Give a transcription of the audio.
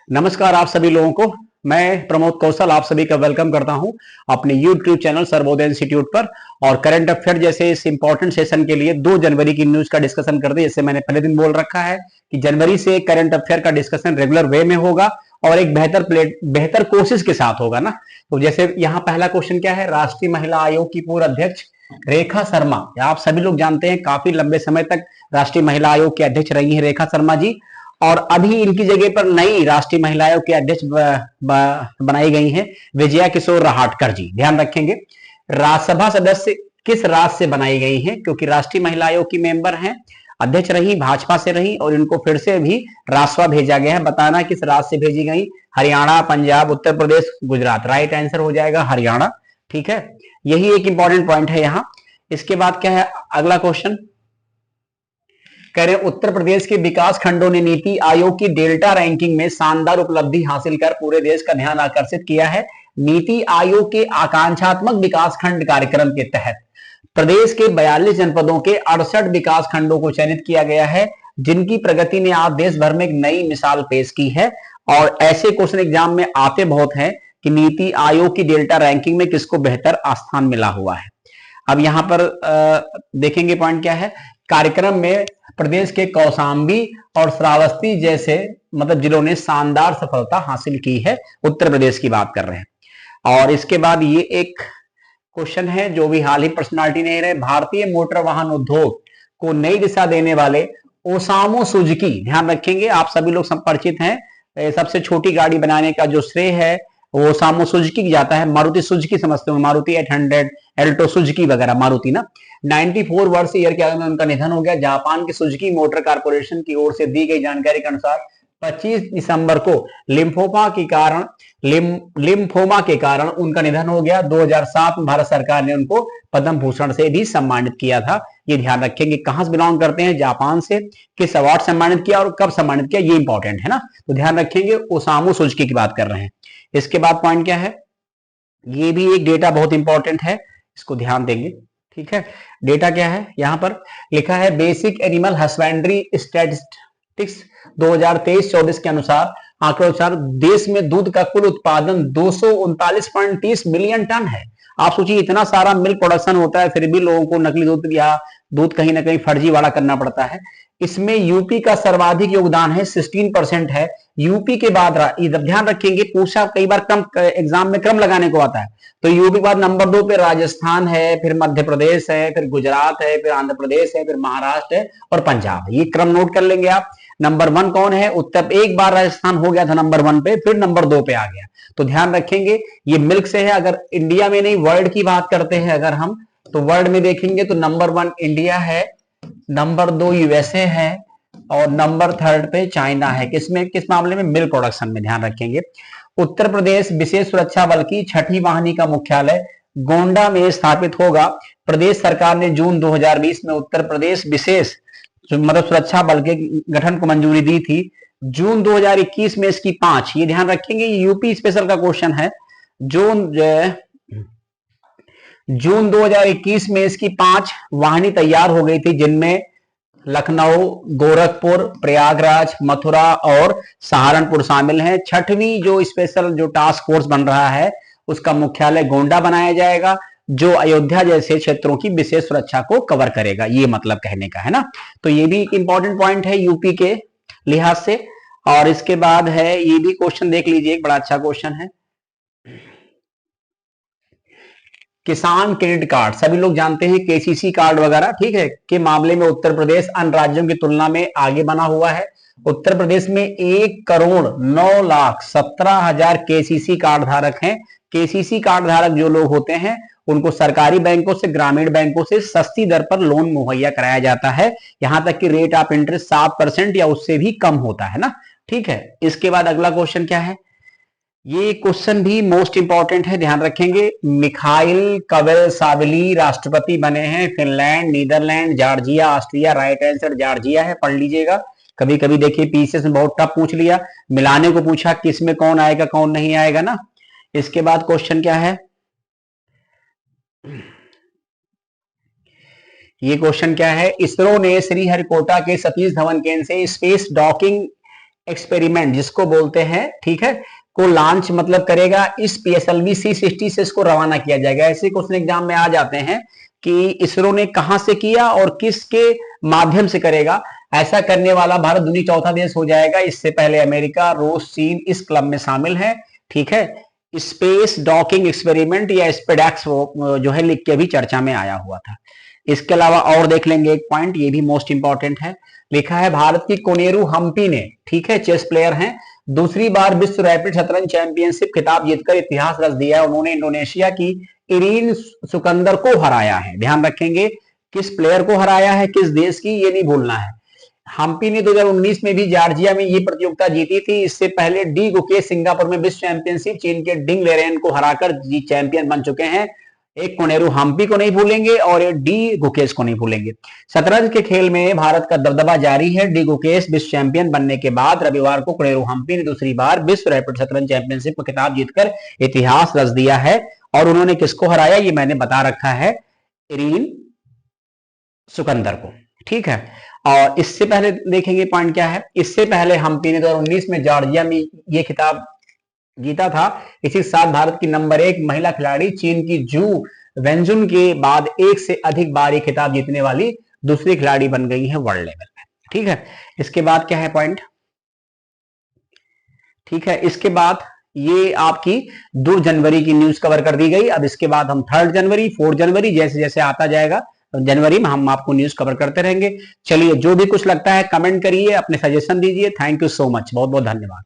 नमस्कार आप सभी लोगों को। मैं प्रमोद कौशल आप सभी का वेलकम करता हूं अपने YouTube चैनल सर्वोदय इंस्टीट्यूट पर। और करंट अफेयर जैसे इस इंपॉर्टेंट सेशन के लिए 2 जनवरी की न्यूज का डिस्कशन करते हैं। जैसे मैंने पहले दिन बोल रखा है कि जनवरी से करंट अफेयर का डिस्कशन रेगुलर वे में होगा और एक बेहतर कोशिश के साथ होगा ना। तो जैसे यहाँ पहला क्वेश्चन क्या है, राष्ट्रीय महिला आयोग की पूर्व अध्यक्ष रेखा शर्मा, आप सभी लोग जानते हैं काफी लंबे समय तक राष्ट्रीय महिला आयोग के अध्यक्ष रही है रेखा शर्मा जी। और अभी इनकी जगह पर नई राष्ट्रीय महिला आयोग के अध्यक्ष बनाई गई हैं विजया किशोर रहाटकर जी। ध्यान रखेंगे राज्यसभा सदस्य किस राज्य से बनाई गई हैं, क्योंकि राष्ट्रीय महिला आयोग की मेंबर हैं, अध्यक्ष रही, भाजपा से रही और इनको फिर से भी राज्यसभा भेजा गया है। बताना किस राज्य से भेजी गई। हरियाणा, पंजाब, उत्तर प्रदेश, गुजरात। राइट आंसर हो जाएगा हरियाणा। ठीक है, यही एक इंपॉर्टेंट पॉइंट है यहाँ। इसके बाद क्या है अगला क्वेश्चन, कह रहे उत्तर प्रदेश के विकास खंडों ने नीति आयोग की डेल्टा रैंकिंग में शानदार उपलब्धि हासिल कर पूरे देश का ध्यान आकर्षित किया है। नीति आयोग के आकांक्षात्मक विकास खंड कार्यक्रम के तहत प्रदेश के 42 जनपदों के 68 विकास खंडों को चयनित किया गया है, जिनकी प्रगति ने आज देश भर में एक नई मिसाल पेश की है। और ऐसे क्वेश्चन एग्जाम में आते बहुत हैं कि नीति आयोग की डेल्टा रैंकिंग में किसको बेहतर स्थान मिला हुआ है। अब यहां पर देखेंगे पॉइंट क्या है, कार्यक्रम में प्रदेश के कौशाम्बी और श्रावस्ती जैसे जिलों ने शानदार सफलता हासिल की है। उत्तर प्रदेश की बात कर रहे हैं। और इसके बाद ये एक क्वेश्चन है जो भी हाल ही पर्सनालिटी ने रहे, भारतीय मोटर वाहन उद्योग को नई दिशा देने वाले ओसामू सुजुकी, ध्यान रखेंगे आप सभी लोग परिचित हैं, सबसे छोटी गाड़ी बनाने का जो श्रेय है वो ओसामू सुजुकी जाता है। मारुति सुजुकी समझते हो, मारुति 800, एल्टो सुजुकी वगैरह, मारुति ना। 94 वर्ष ईयर के में उनका निधन हो गया। जापान की सुजुकी मोटर कारपोरेशन की ओर से दी गई जानकारी के अनुसार 25 दिसंबर को लिम्फोमा के कारण उनका निधन हो गया। 2007 में भारत सरकार ने उनको पद्म भूषण से भी सम्मानित किया था। ये ध्यान रखेंगे कहां से बिलोंग करते हैं, जापान से। किस अवार्ड सम्मानित किया और कब सम्मानित किया, ये इंपॉर्टेंट है ना, तो ध्यान रखेंगे। ओसामू सुजुकी की बात कर रहे हैं। इसके बाद पॉइंट क्या है, ये भी एक डेटा बहुत इंपॉर्टेंट है, इसको ध्यान देंगे। ठीक है, डेटा क्या है, यहां पर लिखा है बेसिक एनिमल हस्बेंड्री स्टैटिस्टिक्स 2023-24 के अनुसार आंकड़ों अनुसार देश में दूध का कुल उत्पादन 239.30 मिलियन टन है। आप सोचिए इतना सारा मिल्क प्रोडक्शन होता है, फिर भी लोगों को नकली दूध या दूध कहीं ना कहीं फर्जी वाला करना पड़ता है। इसमें यूपी का सर्वाधिक योगदान है, 16% है। यूपी के बाद ध्यान रखेंगे, पूछा कई बार क्रम एग्जाम में क्रम लगाने को आता है, तो यूपी के बाद नंबर 2 पे राजस्थान है, फिर मध्य प्रदेश है, फिर गुजरात है, फिर आंध्र प्रदेश है, फिर महाराष्ट्र है और पंजाब है। ये क्रम नोट कर लेंगे आप। नंबर 1 कौन है, उत्तर। एक बार राजस्थान हो गया था नंबर 1 पे, फिर नंबर 2 पे आ गया, तो ध्यान रखेंगे ये मिल्क से है। अगर इंडिया में नहीं वर्ल्ड की बात करते हैं अगर हम, तो वर्ल्ड में देखेंगे तो नंबर 1 इंडिया है, नंबर 2 यूएसए है और नंबर 3 पे चाइना है। किसमें, किस मामले में, मिल्क प्रोडक्शन में। ध्यान रखेंगे उत्तर प्रदेश विशेष सुरक्षा बल की 6ठी वाहिनी का मुख्यालय गोंडा में स्थापित होगा। प्रदेश सरकार ने जून 2020 में उत्तर प्रदेश विशेष सुरक्षा बल के गठन को मंजूरी दी थी। जून 2021 में इसकी 5, ये ध्यान रखेंगे, यूपी स्पेशल का क्वेश्चन है। जून 2021 में इसकी 5 वाहिनी तैयार हो गई थी, जिनमें लखनऊ, गोरखपुर, प्रयागराज, मथुरा और सहारनपुर शामिल हैं। 6वीं जो स्पेशल जो टास्क फोर्स बन रहा है उसका मुख्यालय गोंडा बनाया जाएगा, जो अयोध्या जैसे क्षेत्रों की विशेष सुरक्षा को कवर करेगा। ये मतलब कहने का है ना, तो ये भी एक इंपॉर्टेंट पॉइंट है यूपी के लिहाज से। और इसके बाद है, ये भी क्वेश्चन देख लीजिए, एक बड़ा अच्छा क्वेश्चन है, किसान क्रेडिट कार्ड। सभी लोग जानते हैं केसीसी कार्ड वगैरह, ठीक है, के मामले में उत्तर प्रदेश अन्य राज्यों की तुलना में आगे बना हुआ है। उत्तर प्रदेश में 1,09,17,000 केसीसी कार्ड धारक हैं। केसीसी कार्ड धारक जो लोग होते हैं उनको सरकारी बैंकों से, ग्रामीण बैंकों से सस्ती दर पर लोन मुहैया कराया जाता है। यहां तक कि रेट ऑफ इंटरेस्ट 7% या उससे भी कम होता है ना। ठीक है, इसके बाद अगला क्वेश्चन क्या है, ये क्वेश्चन भी मोस्ट इंपॉर्टेंट है, ध्यान रखेंगे। मिखाइल कवेलसावली राष्ट्रपति बने हैं Finland, Netherlands, Georgia, Austria. Right answer Georgia है, पढ़ लीजिएगा। कभी कभी देखिए पीसीएस में बहुत टफ पूछ लिया, मिलाने को पूछा किस में कौन आएगा कौन नहीं आएगा ना। इसके बाद क्वेश्चन क्या है, ये क्वेश्चन क्या है, इसरो ने श्रीहरिकोटा के सतीश धवन केंद्र से स्पेस डॉकिंग एक्सपेरिमेंट जिसको बोलते हैं, ठीक है, को लॉन्च मतलब करेगा। इस PSLV C60 से इसको रवाना किया जाएगा। ऐसे क्वेश्चन एग्जाम में आ जाते हैं कि इसरो ने कहां से किया और किसके माध्यम से करेगा। ऐसा करने वाला भारत दुनिया चौथा देश हो जाएगा। इससे पहले अमेरिका, रूस, चीन इस क्लब में शामिल है, ठीक है। स्पेस डॉकिंग एक्सपेरिमेंट या स्पेडैक्स जो है लिख के भी चर्चा में आया हुआ था। इसके अलावा और देख लेंगे एक पॉइंट, ये भी मोस्ट इंपॉर्टेंट है। लिखा है भारत की कोनेरू हम्पी ने, ठीक है, चेस प्लेयर हैं, दूसरी बार विश्व रैपिड शतरंज चैंपियनशिप खिताब जीतकर इतिहास रच दिया है। उन्होंने इंडोनेशिया की इरीन सुकंदर को हराया है। ध्यान रखेंगे किस प्लेयर को हराया है, किस देश की, ये नहीं भूलना है। हम्पी ने 2019 में भी जॉर्जिया में ये प्रतियोगिता जीती थी। इससे पहले डी गुकेश सिंगापुर में विश्व चैंपियनशिप चीन के डिंग लेरेन को हराकर चैंपियन बन चुके हैं। एक कोनेरू हम्पी को नहीं भूलेंगे और एक डी गुकेश को नहीं भूलेंगे। शतरंज के खेल में भारत का दबदबा जारी है। डी गुकेश विश्व चैंपियन बनने के बाद रविवार को कोनेरू हम्पी ने दूसरी बार विश्व रैपिड शतरंज चैंपियनशिप का खिताब जीतकर इतिहास रच दिया है। और उन्होंने किसको हराया ये मैंने बता रखा है, इरीन सुकंदर को, ठीक है। और इससे पहले देखेंगे पॉइंट क्या है। इससे पहले हम्पी ने 2019 में जॉर्जिया में ये खिताब जीता था। इसी साथ भारत की नंबर 1 महिला खिलाड़ी, चीन की जू वेंजुन के बाद एक से अधिक बार ये खिताब जीतने वाली दूसरी खिलाड़ी बन गई है वर्ल्ड लेवल में, ठीक है। इसके बाद क्या है पॉइंट, ठीक है। इसके बाद ये आपकी 2 जनवरी की न्यूज कवर कर दी गई। अब इसके बाद हम 3 जनवरी 4 जनवरी जैसे जैसे आता जाएगा जनवरी में हम आपको न्यूज कवर करते रहेंगे। चलिए, जो भी कुछ लगता है कमेंट करिए, अपने सजेशन दीजिए। थैंक यू सो मच, बहुत बहुत धन्यवाद।